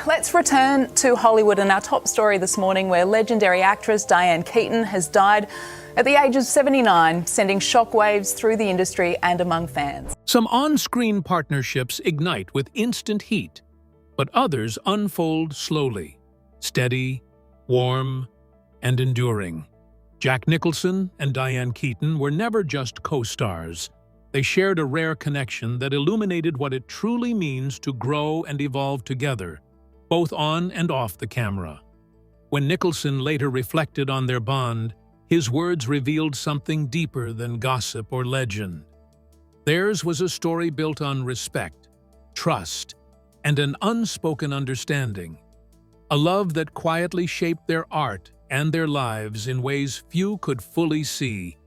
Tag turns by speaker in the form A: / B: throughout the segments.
A: Let's return to Hollywood and our top story this morning, where legendary actress Diane Keaton has died at the age of 79, sending shockwaves through the industry and among fans.
B: Some on-screen partnerships ignite with instant heat, but others unfold slowly, steady, warm, and enduring. Jack Nicholson and Diane Keaton were never just co-stars. They shared a rare connection that illuminated what it truly means to grow and evolve together, both on and off the camera. When Nicholson later reflected on their bond, his words revealed something deeper than gossip or legend. Theirs was a story built on respect, trust, and an unspoken understanding. A love that quietly shaped their art and their lives in ways few could fully see,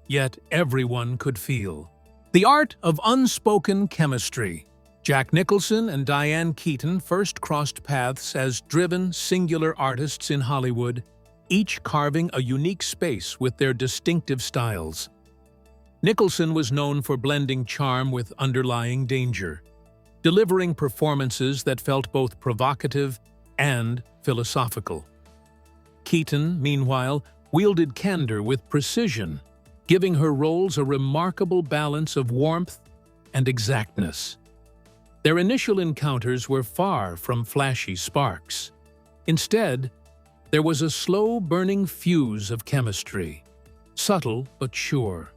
B: yet everyone could feel. The art of unspoken chemistry. Jack Nicholson and Diane Keaton first crossed paths as driven, singular artists in Hollywood, each carving a unique space with their distinctive styles. Nicholson was known for blending charm with underlying danger, delivering performances that felt both provocative and philosophical. Keaton, meanwhile, wielded candor with precision, giving her roles a remarkable balance of warmth and exactness. Their initial encounters were far from flashy sparks. Instead, there was a slow-burning fuse of chemistry, subtle but sure.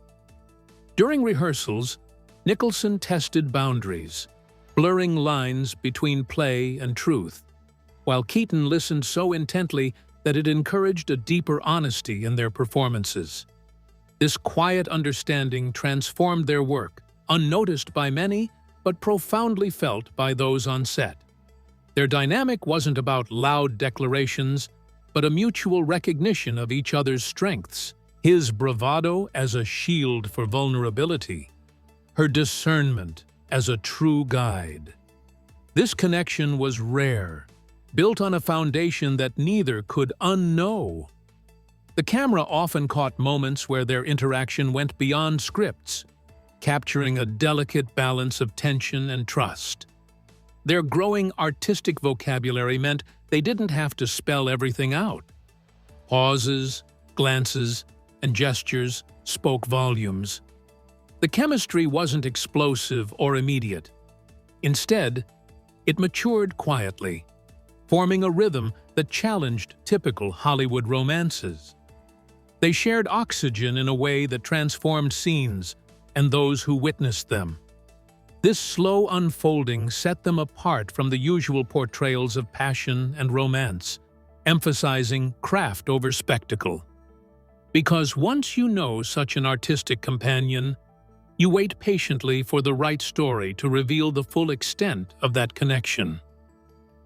B: During rehearsals, Nicholson tested boundaries, blurring lines between play and truth, while Keaton listened so intently that it encouraged a deeper honesty in their performances. This quiet understanding transformed their work, unnoticed by many, but profoundly felt by those on set. Their dynamic wasn't about loud declarations, but a mutual recognition of each other's strengths, his bravado as a shield for vulnerability, her discernment as a true guide. This connection was rare, built on a foundation that neither could unknow. The camera often caught moments where their interaction went beyond scripts, capturing a delicate balance of tension and trust. Their growing artistic vocabulary meant they didn't have to spell everything out. Pauses, glances, and gestures spoke volumes. The chemistry wasn't explosive or immediate. Instead, it matured quietly, forming a rhythm that challenged typical Hollywood romances. They shared oxygen in a way that transformed scenes and those who witnessed them. This slow unfolding set them apart from the usual portrayals of passion and romance, emphasizing craft over spectacle. Because once you know such an artistic companion, you wait patiently for the right story to reveal the full extent of that connection.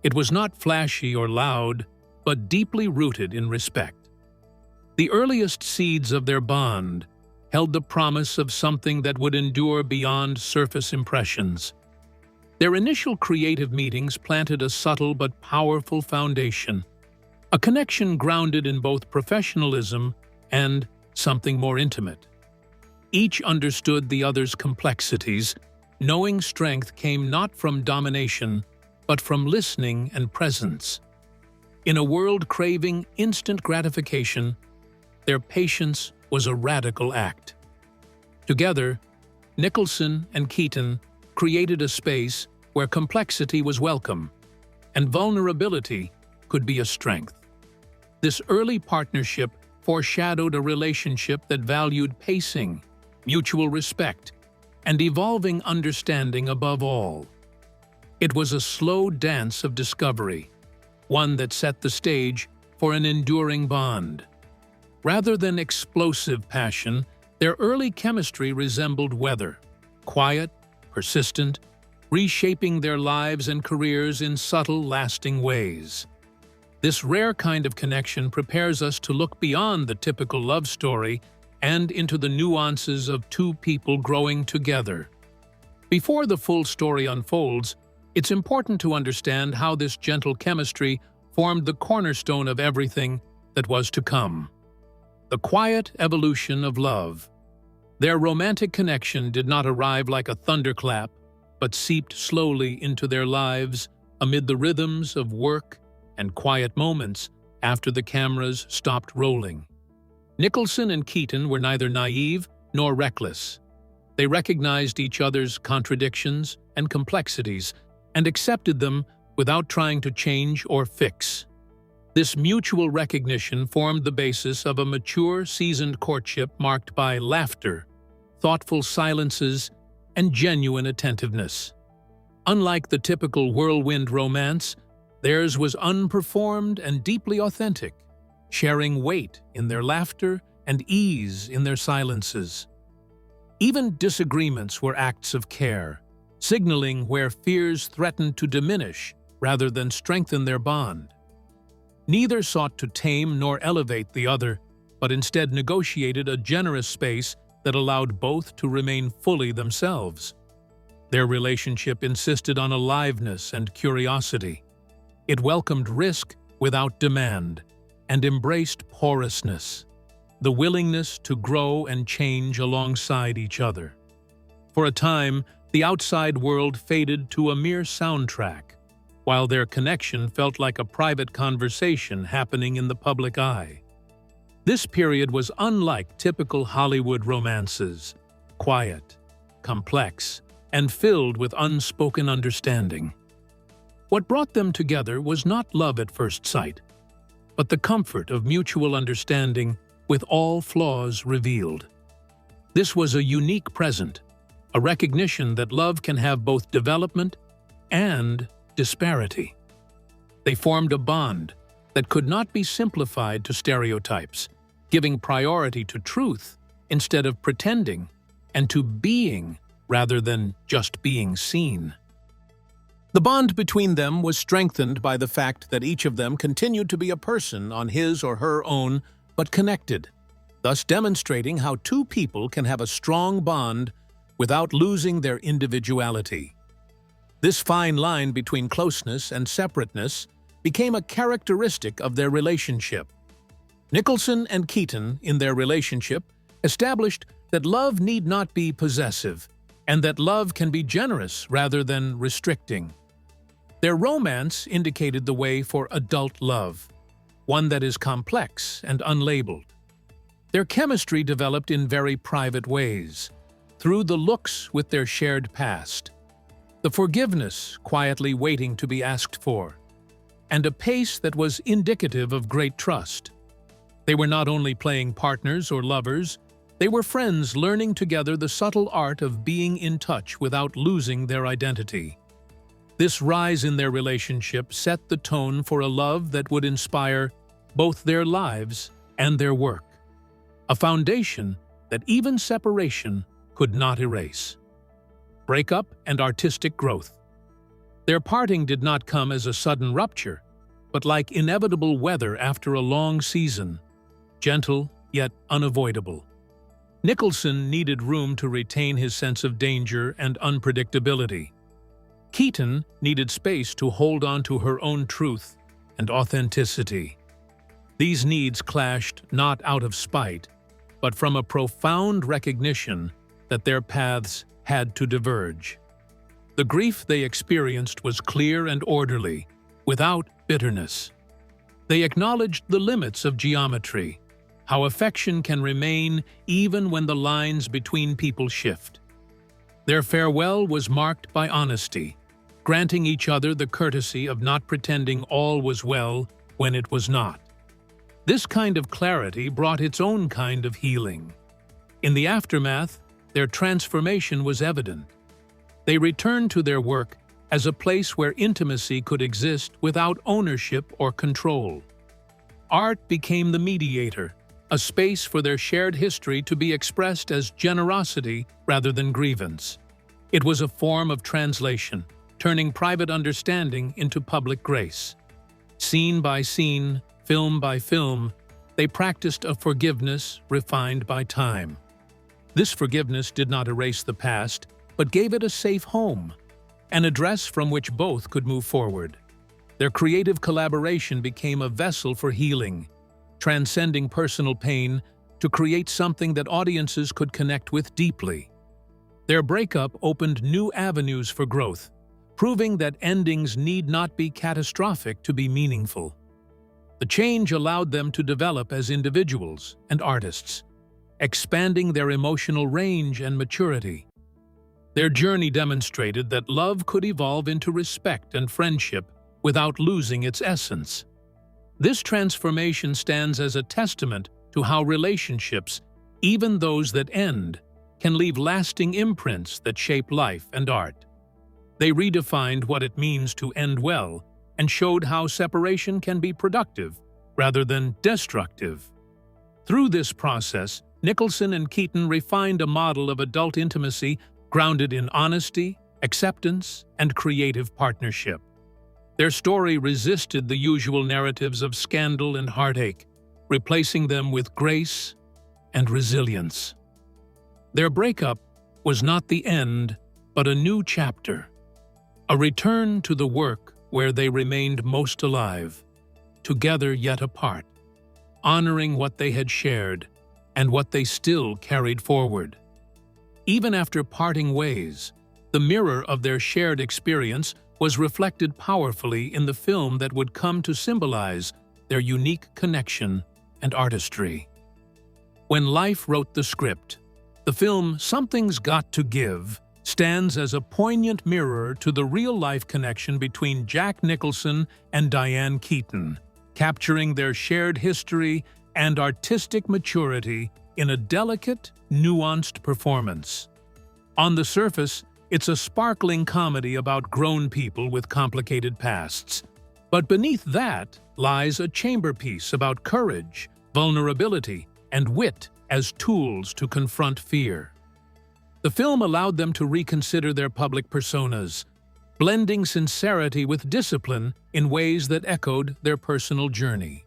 B: It was not flashy or loud, but deeply rooted in respect. The earliest seeds of their bond held the promise of something that would endure beyond surface impressions. Their initial creative meetings planted a subtle but powerful foundation, a connection grounded in both professionalism and something more intimate. Each understood the other's complexities, knowing strength came not from domination, but from listening and presence. In a world craving instant gratification, their patience was a radical act. Together, Nicholson and Keaton created a space where complexity was welcome and vulnerability could be a strength. This early partnership foreshadowed a relationship that valued pacing, mutual respect, and evolving understanding above all. It was a slow dance of discovery, one that set the stage for an enduring bond. Rather than explosive passion, their early chemistry resembled weather, quiet, persistent, reshaping their lives and careers in subtle, lasting ways. This rare kind of connection prepares us to look beyond the typical love story and into the nuances of two people growing together. Before the full story unfolds, it's important to understand how this gentle chemistry formed the cornerstone of everything that was to come. The quiet evolution of love. Their romantic connection did not arrive like a thunderclap, but seeped slowly into their lives, amid the rhythms of work and quiet moments after the cameras stopped rolling. Nicholson and Keaton were neither naive nor reckless. They recognized each other's contradictions and complexities and accepted them without trying to change or fix. This mutual recognition formed the basis of a mature, seasoned courtship marked by laughter, thoughtful silences, and genuine attentiveness. Unlike the typical whirlwind romance, theirs was unperformed and deeply authentic, sharing weight in their laughter and ease in their silences. Even disagreements were acts of care, signaling where fears threatened to diminish rather than strengthen their bond. Neither sought to tame nor elevate the other, but instead negotiated a generous space that allowed both to remain fully themselves. Their relationship insisted on aliveness and curiosity. It welcomed risk without demand and embraced porousness, the willingness to grow and change alongside each other. For a time, the outside world faded to a mere soundtrack, while their connection felt like a private conversation happening in the public eye. This period was unlike typical Hollywood romances, quiet, complex, and filled with unspoken understanding. What brought them together was not love at first sight, but the comfort of mutual understanding with all flaws revealed. This was a unique present, a recognition that love can have both development and disparity. They formed a bond that could not be simplified to stereotypes, giving priority to truth instead of pretending, and to being rather than just being seen. The bond between them was strengthened by the fact that each of them continued to be a person on his or her own, but connected, thus demonstrating how two people can have a strong bond without losing their individuality. This fine line between closeness and separateness became a characteristic of their relationship. Nicholson and Keaton, in their relationship, established that love need not be possessive, and that love can be generous rather than restricting. Their romance indicated the way for adult love, one that is complex and unlabeled. Their chemistry developed in very private ways, through the looks with their shared past, the forgiveness quietly waiting to be asked for, and a pace that was indicative of great trust. They were not only playing partners or lovers, they were friends learning together the subtle art of being in touch without losing their identity. This rise in their relationship set the tone for a love that would inspire both their lives and their work, a foundation that even separation could not erase. Breakup and artistic growth. Their parting did not come as a sudden rupture, but like inevitable weather after a long season, gentle yet unavoidable. Nicholson needed room to retain his sense of danger and unpredictability. Keaton needed space to hold on to her own truth and authenticity. These needs clashed not out of spite, but from a profound recognition that their paths had to diverge. The grief they experienced was clear and orderly, without bitterness. They acknowledged the limits of geometry, how affection can remain even when the lines between people shift. Their farewell was marked by honesty, granting each other the courtesy of not pretending all was well when it was not. This kind of clarity brought its own kind of healing. In the aftermath, their transformation was evident. They returned to their work as a place where intimacy could exist without ownership or control. Art became the mediator, a space for their shared history to be expressed as generosity rather than grievance. It was a form of translation, turning private understanding into public grace. Scene by scene, film by film, they practiced a forgiveness refined by time. This forgiveness did not erase the past, but gave it a safe home, an address from which both could move forward. Their creative collaboration became a vessel for healing, transcending personal pain to create something that audiences could connect with deeply. Their breakup opened new avenues for growth, proving that endings need not be catastrophic to be meaningful. The change allowed them to develop as individuals and artists, expanding their emotional range and maturity. Their journey demonstrated that love could evolve into respect and friendship without losing its essence. This transformation stands as a testament to how relationships, even those that end, can leave lasting imprints that shape life and art. They redefined what it means to end well and showed how separation can be productive rather than destructive. Through this process, Nicholson and Keaton refined a model of adult intimacy grounded in honesty, acceptance, and creative partnership. Their story resisted the usual narratives of scandal and heartache, replacing them with grace and resilience. Their breakup was not the end, but a new chapter, a return to the work where they remained most alive, together yet apart, honoring what they had shared and what they still carried forward. Even after parting ways, the mirror of their shared experience was reflected powerfully in the film that would come to symbolize their unique connection and artistry. When life wrote the script, the film Something's Got to Give stands as a poignant mirror to the real-life connection between Jack Nicholson and Diane Keaton, capturing their shared history and artistic maturity in a delicate, nuanced performance. On the surface, it's a sparkling comedy about grown people with complicated pasts. But beneath that lies a chamber piece about courage, vulnerability, and wit as tools to confront fear. The film allowed them to reconsider their public personas, blending sincerity with discipline in ways that echoed their personal journey.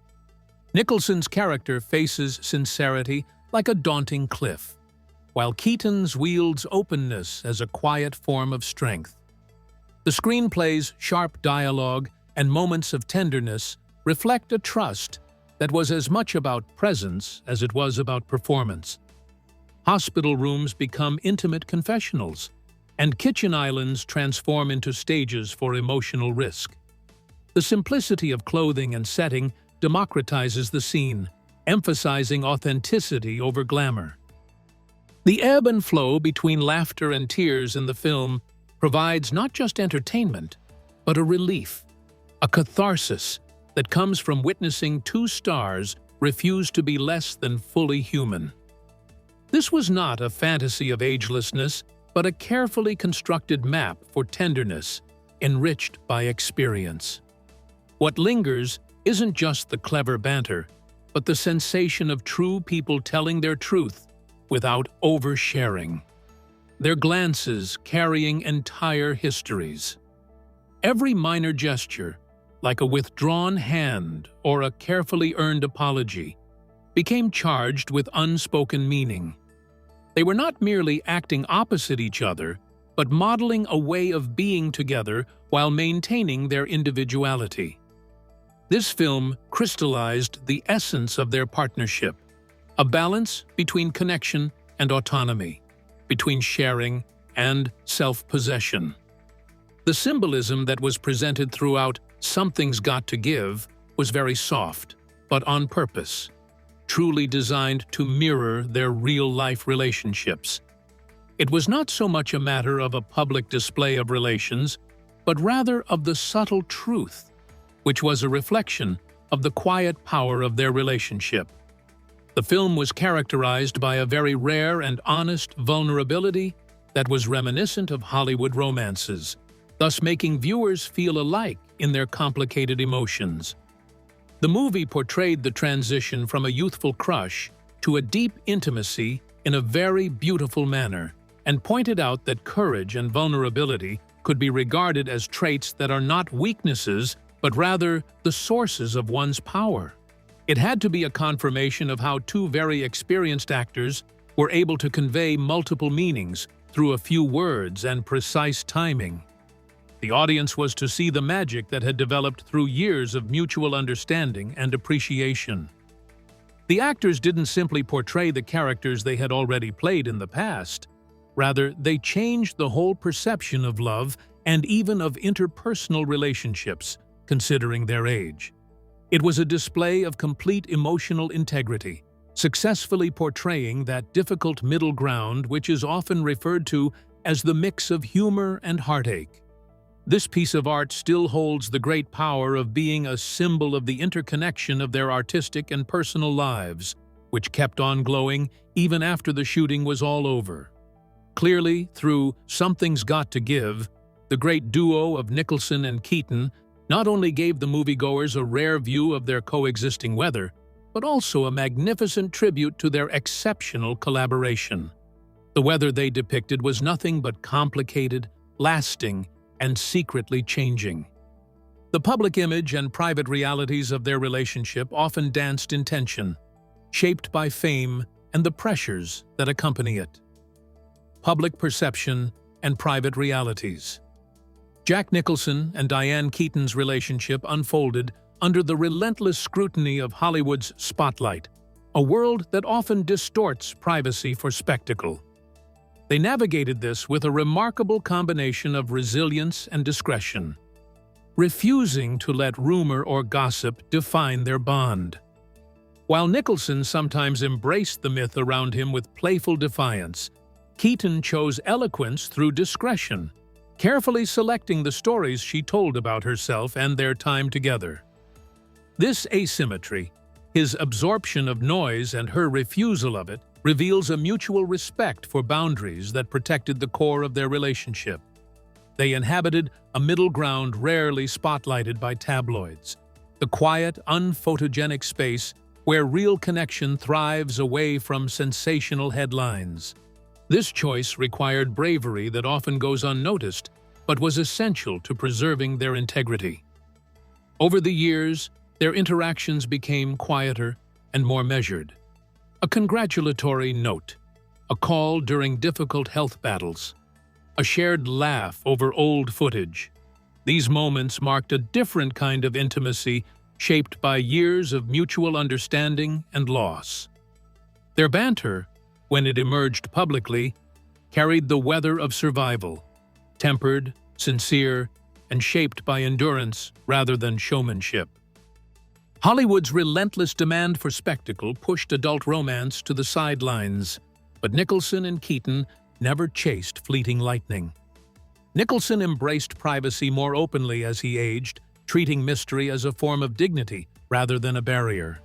B: Nicholson's character faces sincerity like a daunting cliff, while Keaton's wields openness as a quiet form of strength. The screenplay's sharp dialogue and moments of tenderness reflect a trust that was as much about presence as it was about performance. Hospital rooms become intimate confessionals, and kitchen islands transform into stages for emotional risk. The simplicity of clothing and setting democratizes the scene, emphasizing authenticity over glamour. The ebb and flow between laughter and tears in the film provides not just entertainment, but a relief, a catharsis that comes from witnessing two stars refuse to be less than fully human. This was not a fantasy of agelessness, but a carefully constructed map for tenderness, enriched by experience. What lingers isn't just the clever banter, but the sensation of true people telling their truth without oversharing. Their glances carrying entire histories. Every minor gesture, like a withdrawn hand or a carefully earned apology, became charged with unspoken meaning. They were not merely acting opposite each other, but modeling a way of being together while maintaining their individuality. This film crystallized the essence of their partnership, a balance between connection and autonomy, between sharing and self-possession. The symbolism that was presented throughout Something's Got to Give was very soft, but on purpose, truly designed to mirror their real-life relationships. It was not so much a matter of a public display of relations, but rather of the subtle truth, which was a reflection of the quiet power of their relationship. The film was characterized by a very rare and honest vulnerability that was reminiscent of Hollywood romances, thus making viewers feel alike in their complicated emotions. The movie portrayed the transition from a youthful crush to a deep intimacy in a very beautiful manner, and pointed out that courage and vulnerability could be regarded as traits that are not weaknesses, but rather the sources of one's power. It had to be a confirmation of how two very experienced actors were able to convey multiple meanings through a few words and precise timing. The audience was to see the magic that had developed through years of mutual understanding and appreciation. The actors didn't simply portray the characters they had already played in the past. Rather, they changed the whole perception of love and even of interpersonal relationships, considering their age. It was a display of complete emotional integrity, successfully portraying that difficult middle ground which is often referred to as the mix of humor and heartache. This piece of art still holds the great power of being a symbol of the interconnection of their artistic and personal lives, which kept on glowing even after the shooting was all over. Clearly, through Something's Got to Give, the great duo of Nicholson and Keaton not only gave the moviegoers a rare view of their coexisting weather, but also a magnificent tribute to their exceptional collaboration. The weather they depicted was nothing but complicated, lasting, and secretly changing. The public image and private realities of their relationship often danced in tension, shaped by fame and the pressures that accompany it. Public perception and private realities. Jack Nicholson and Diane Keaton's relationship unfolded under the relentless scrutiny of Hollywood's spotlight, a world that often distorts privacy for spectacle. They navigated this with a remarkable combination of resilience and discretion, refusing to let rumor or gossip define their bond. While Nicholson sometimes embraced the myth around him with playful defiance, Keaton chose eloquence through discretion, carefully selecting the stories she told about herself and their time together. This asymmetry, his absorption of noise and her refusal of it, reveals a mutual respect for boundaries that protected the core of their relationship. They inhabited a middle ground rarely spotlighted by tabloids, the quiet, unphotogenic space where real connection thrives away from sensational headlines. This choice required bravery that often goes unnoticed, but was essential to preserving their integrity. Over the years, their interactions became quieter and more measured. A congratulatory note, a call during difficult health battles, a shared laugh over old footage. These moments marked a different kind of intimacy shaped by years of mutual understanding and loss. Their banter, when it emerged publicly, carried the weather of survival, tempered, sincere, and shaped by endurance rather than showmanship. Hollywood's relentless demand for spectacle pushed adult romance to the sidelines, but Nicholson and Keaton never chased fleeting lightning. Nicholson embraced privacy more openly as he aged, treating mystery as a form of dignity rather than a barrier.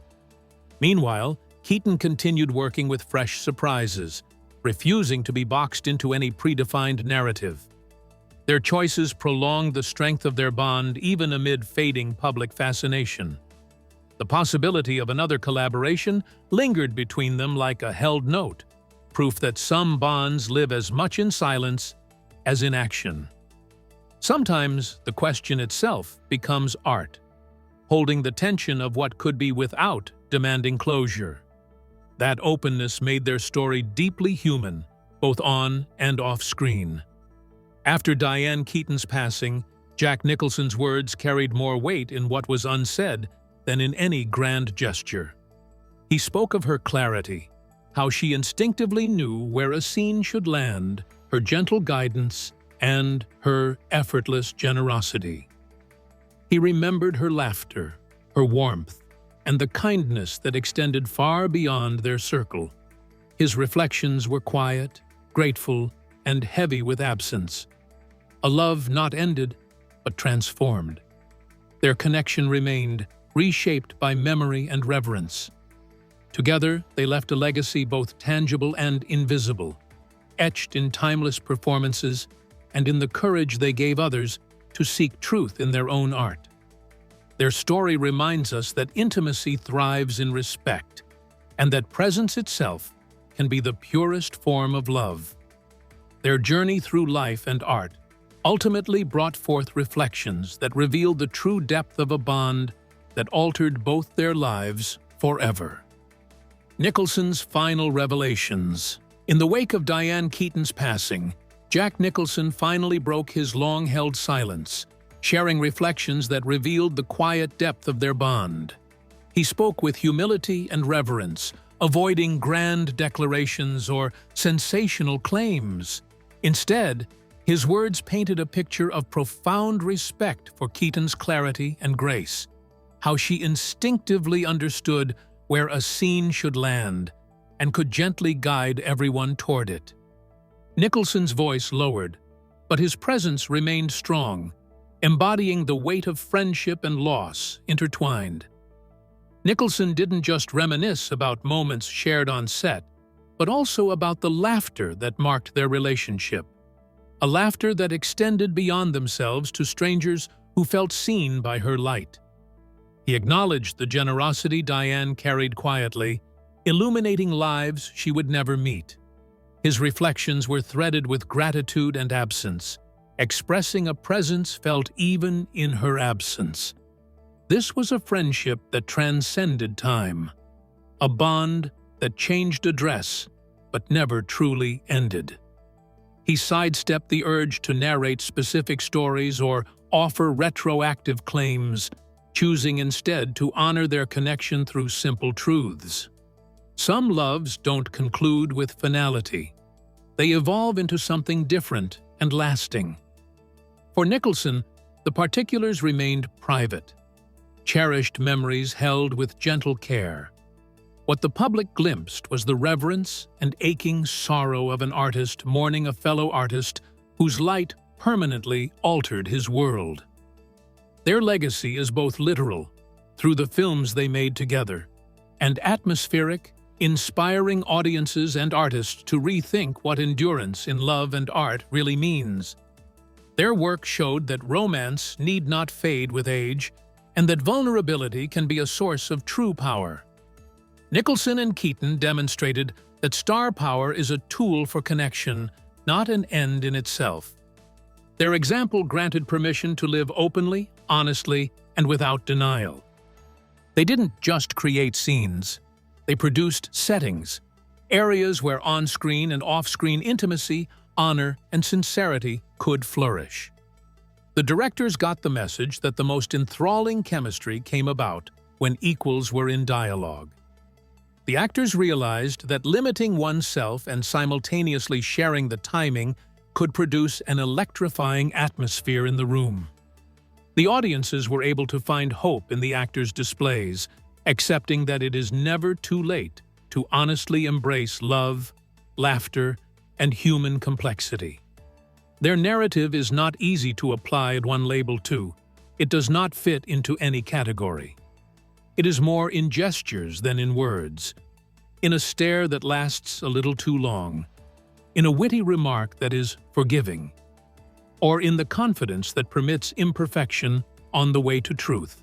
B: Meanwhile, Keaton continued working with fresh surprises, refusing to be boxed into any predefined narrative. Their choices prolonged the strength of their bond even amid fading public fascination. The possibility of another collaboration lingered between them like a held note, proof that some bonds live as much in silence as in action. Sometimes the question itself becomes art, holding the tension of what could be without demanding closure. That openness made their story deeply human, both on and off screen. After Diane Keaton's passing, Jack Nicholson's words carried more weight in what was unsaid than in any grand gesture. He spoke of her clarity, how she instinctively knew where a scene should land, her gentle guidance, and her effortless generosity. He remembered her laughter, her warmth, and the kindness that extended far beyond their circle. His reflections were quiet, grateful, and heavy with absence. A love not ended, but transformed. Their connection remained, reshaped by memory and reverence. Together, they left a legacy both tangible and invisible, etched in timeless performances and in the courage they gave others to seek truth in their own art. Their story reminds us that intimacy thrives in respect, and that presence itself can be the purest form of love. Their journey through life and art ultimately brought forth reflections that revealed the true depth of a bond that altered both their lives forever. Nicholson's final revelations. In the wake of Diane Keaton's passing, Jack Nicholson finally broke his long-held silence, sharing reflections that revealed the quiet depth of their bond. He spoke with humility and reverence, avoiding grand declarations or sensational claims. Instead, His words painted a picture of profound respect for Keaton's clarity and grace, how she instinctively understood where a scene should land and could gently guide everyone toward it. Nicholson's voice lowered, but his presence remained strong, embodying the weight of friendship and loss intertwined. Nicholson didn't just reminisce about moments shared on set, but also about the laughter that marked their relationship, a laughter that extended beyond themselves to strangers who felt seen by her light. He acknowledged the generosity Diane carried quietly, illuminating lives she would never meet. His reflections were threaded with gratitude and absence, expressing a presence felt even in her absence. This was a friendship that transcended time, a bond that changed address but never truly ended. He sidestepped the urge to narrate specific stories or offer retroactive claims, choosing instead to honor their connection through simple truths. Some loves don't conclude with finality. They evolve into something different and lasting. For Nicholson, the particulars remained private, cherished memories held with gentle care. What the public glimpsed was the reverence and aching sorrow of an artist mourning a fellow artist whose light permanently altered his world. Their legacy is both literal, through the films they made together, and atmospheric, inspiring audiences and artists to rethink what endurance in love and art really means. Their work showed that romance need not fade with age, and that vulnerability can be a source of true power. Nicholson and Keaton demonstrated that star power is a tool for connection, not an end in itself. Their example granted permission to live openly, honestly, and without denial. They didn't just create scenes. They produced settings, areas where on-screen and off-screen intimacy, honor, and sincerity could flourish. The directors got the message that the most enthralling chemistry came about when equals were in dialogue. The actors realized that limiting oneself and simultaneously sharing the timing could produce an electrifying atmosphere in the room. The audiences were able to find hope in the actors' displays, accepting that it is never too late to honestly embrace love, laughter, and human complexity. Their narrative is not easy to apply one label to. It does not fit into any category. It is more in gestures than in words, in a stare that lasts a little too long, in a witty remark that is forgiving, or in the confidence that permits imperfection on the way to truth.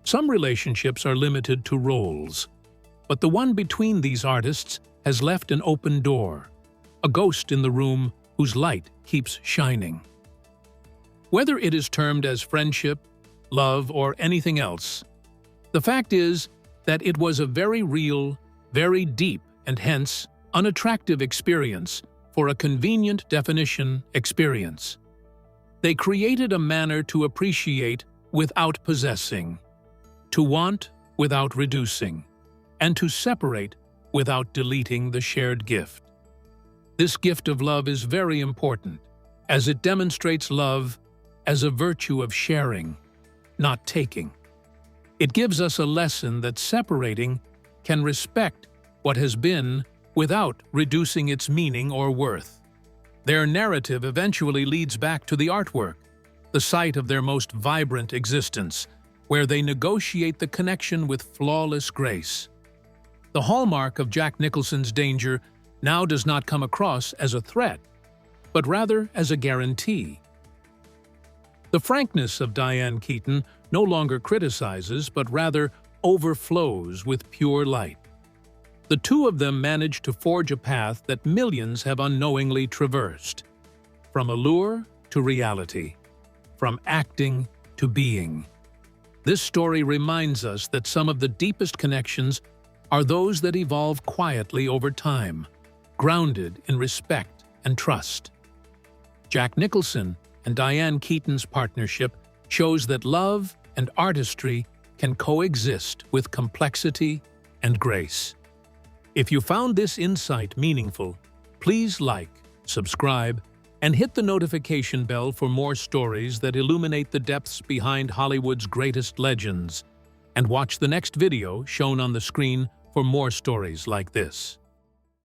B: Some relationships are limited to roles, but the one between these artists has left an open door, a ghost in the room whose light keeps shining. Whether it is termed as friendship, love, or anything else, the fact is that it was a very real, very deep, and hence unattractive experience for a convenient definition experience. They created a manner to appreciate without possessing, to want without reducing, and to separate without deleting the shared gift. This gift of love is very important, as it demonstrates love as a virtue of sharing, not taking. It gives us a lesson that separating can respect what has been without reducing its meaning or worth. Their narrative eventually leads back to the artwork, the site of their most vibrant existence, where they negotiate the connection with flawless grace. The hallmark of Jack Nicholson's danger now does not come across as a threat, but rather as a guarantee. The frankness of Diane Keaton no longer criticizes, but rather overflows with pure light. The two of them managed to forge a path that millions have unknowingly traversed, from allure to reality, from acting to being. This story reminds us that some of the deepest connections are those that evolve quietly over time, grounded in respect and trust. Jack Nicholson and Diane Keaton's partnership shows that love and artistry can coexist with complexity and grace. If you found this insight meaningful, please like, subscribe, And hit the notification bell for more stories that illuminate the depths behind Hollywood's greatest legends. And watch the next video shown on the screen for more stories like this.